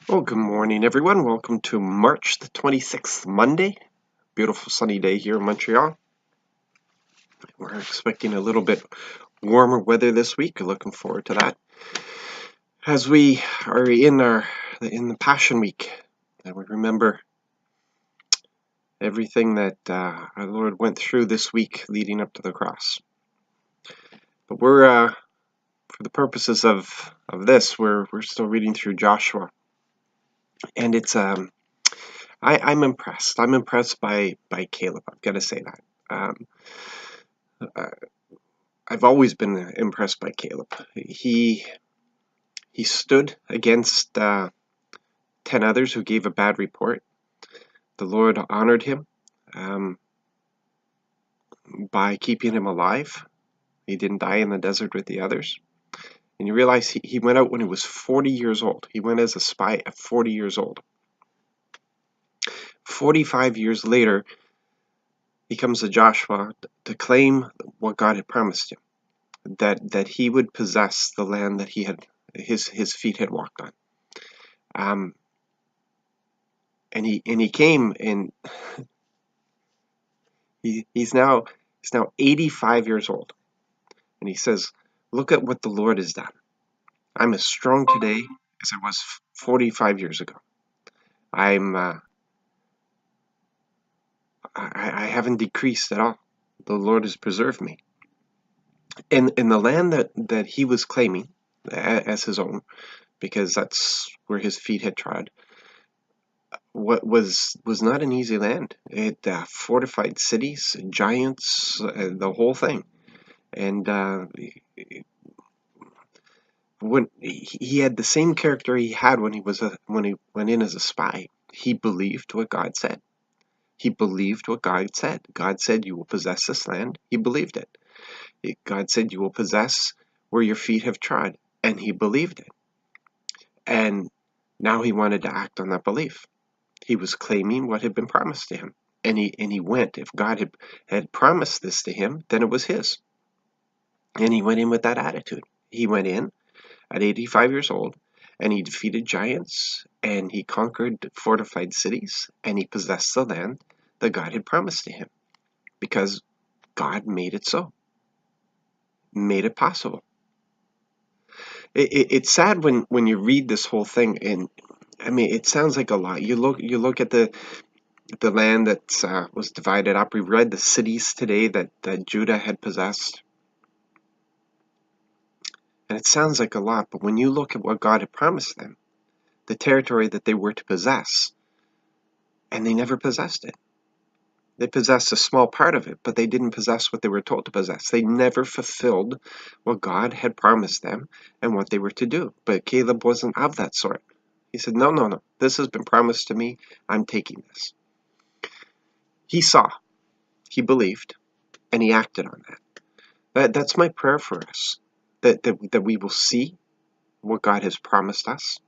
Well, good morning, everyone. Welcome to March the 26th, Monday. Beautiful sunny day here in Montreal. We're expecting a little bit warmer weather this week. Looking forward to that. As we are in the Passion Week, and we remember everything that our Lord went through this week leading up to the cross. But we're for the purposes of this, we're still reading through Joshua, and it's I'm impressed. I'm impressed by Caleb. I've got to say that. Uh, I've always been impressed by Caleb. He stood against 10 others who gave a bad report. The Lord honored him by keeping him alive. He didn't die in the desert with the others. And you realize he went out when he was 40 years old. He went as a spy at 40 years old. 45 years later, he comes to Joshua to claim what God had promised him, that he would possess the land that his feet had walked on. And he came, and he's now 85 years old, and he says, "Look at what the Lord has done. I'm as strong today as I was 45 years ago. I haven't decreased at all. The Lord has preserved me." And in the land that he was claiming as his own, because that's where his feet had trod, what was not an easy land. It fortified cities, giants, the whole thing. And when he had the same character he had when he went in as a spy. He believed what God said. He believed what God said. God said, "You will possess this land." He believed it. God said, "You will possess where your feet have trod," and he believed it. And now he wanted to act on that belief. He was claiming what had been promised to him, and he went. If God had promised this to him, then it was his. And he went in with that attitude. He went in at 85 years old, and he defeated giants, and he conquered fortified cities, and he possessed the land that God had promised to him, because God made it so, made it possible. It's sad when you read this whole thing, and I mean, it sounds like a lot. You look at the land that was divided up. We read the cities today that Judah had possessed, and it sounds like a lot. But when you look at what God had promised them, the territory that they were to possess, and they never possessed it. They possessed a small part of it, but they didn't possess what they were told to possess. They never fulfilled what God had promised them and what they were to do. But Caleb wasn't of that sort. He said, "No, no, no. This has been promised to me. I'm taking this." He saw, he believed, and he acted on that. That's my prayer for us, that we will see what God has promised us.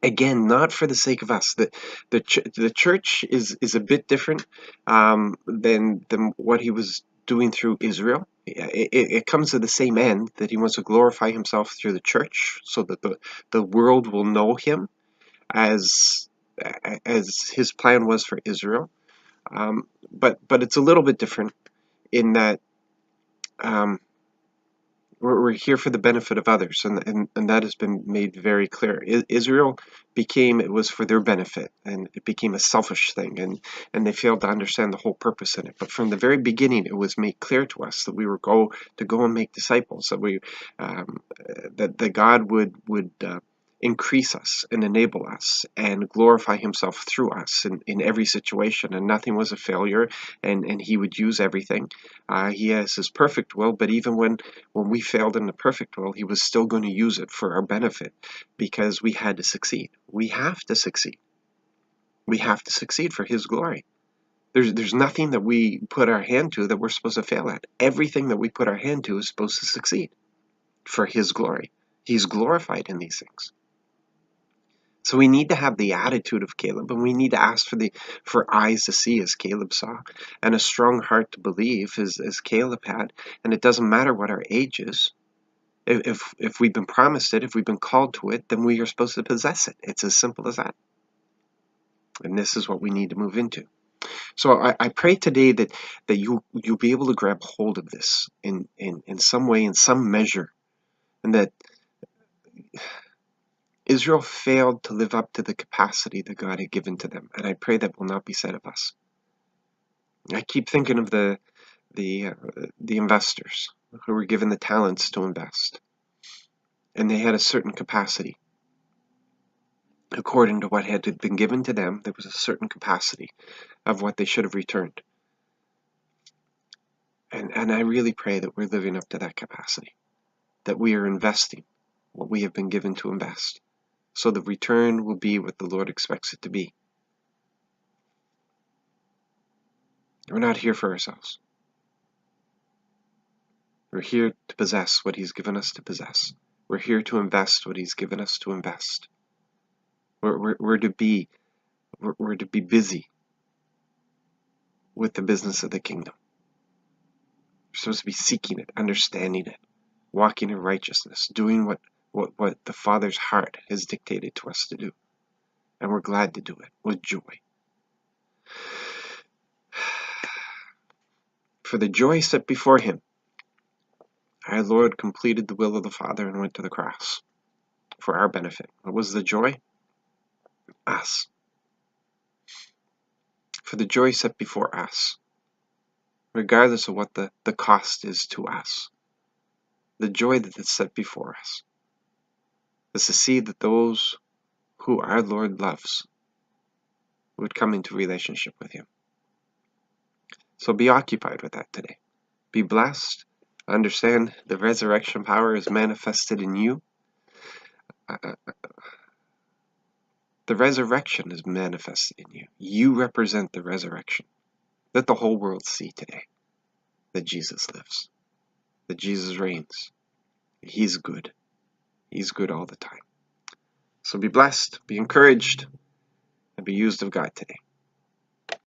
Again, not for the sake of us. The church is a bit different than what he was doing through Israel. It comes to the same end, that he wants to glorify himself through the church, so that the world will know him as his plan was for Israel. But it's a little bit different in that um, we're here for the benefit of others, and that has been made very clear. Israel it was for their benefit, and it became a selfish thing, and they failed to understand the whole purpose in it. But from the very beginning, it was made clear to us that we were to go and make disciples, that God would increase us and enable us and glorify himself through us in every situation, and nothing was a failure, and he would use everything. He has his perfect will, but even when we failed in the perfect will, he was still going to use it for our benefit, because we had to succeed. We have to succeed. We have to succeed for his glory. There's nothing that we put our hand to that we're supposed to fail at. Everything that we put our hand to is supposed to succeed for his glory. He's glorified in these things. So we need to have the attitude of Caleb, and we need to ask for eyes to see as Caleb saw, and a strong heart to believe as Caleb had. And it doesn't matter what our age is. If we've been promised it, if we've been called to it, then we are supposed to possess it. It's as simple as that. And this is what we need to move into. So I pray today that you'll be able to grab hold of this in some way, in some measure, and that Israel failed to live up to the capacity that God had given to them. And I pray that will not be said of us. I keep thinking of the investors who were given the talents to invest, and they had a certain capacity. According to what had been given to them, there was a certain capacity of what they should have returned. And I really pray that we're living up to that capacity, that we are investing what we have been given to invest, so the return will be what the Lord expects it to be. We're not here for ourselves. We're here to possess what He's given us to possess. We're here to invest what He's given us to invest. We're to be busy with the business of the kingdom. We're supposed to be seeking it, understanding it, walking in righteousness, doing what the Father's heart has dictated to us to do. And we're glad to do it with joy. For the joy set before Him, our Lord completed the will of the Father and went to the cross for our benefit. What was the joy? Us. For the joy set before us, regardless of what the cost is to us, the joy that is set before us is to see that those who our Lord loves would come into relationship with Him. So be occupied with that today. Be blessed. Understand the resurrection power is manifested in you. The resurrection is manifested in you. You represent the resurrection. Let the whole world see today that Jesus lives, that Jesus reigns. He's good. He's good all the time. So be blessed, be encouraged, and be used of God today.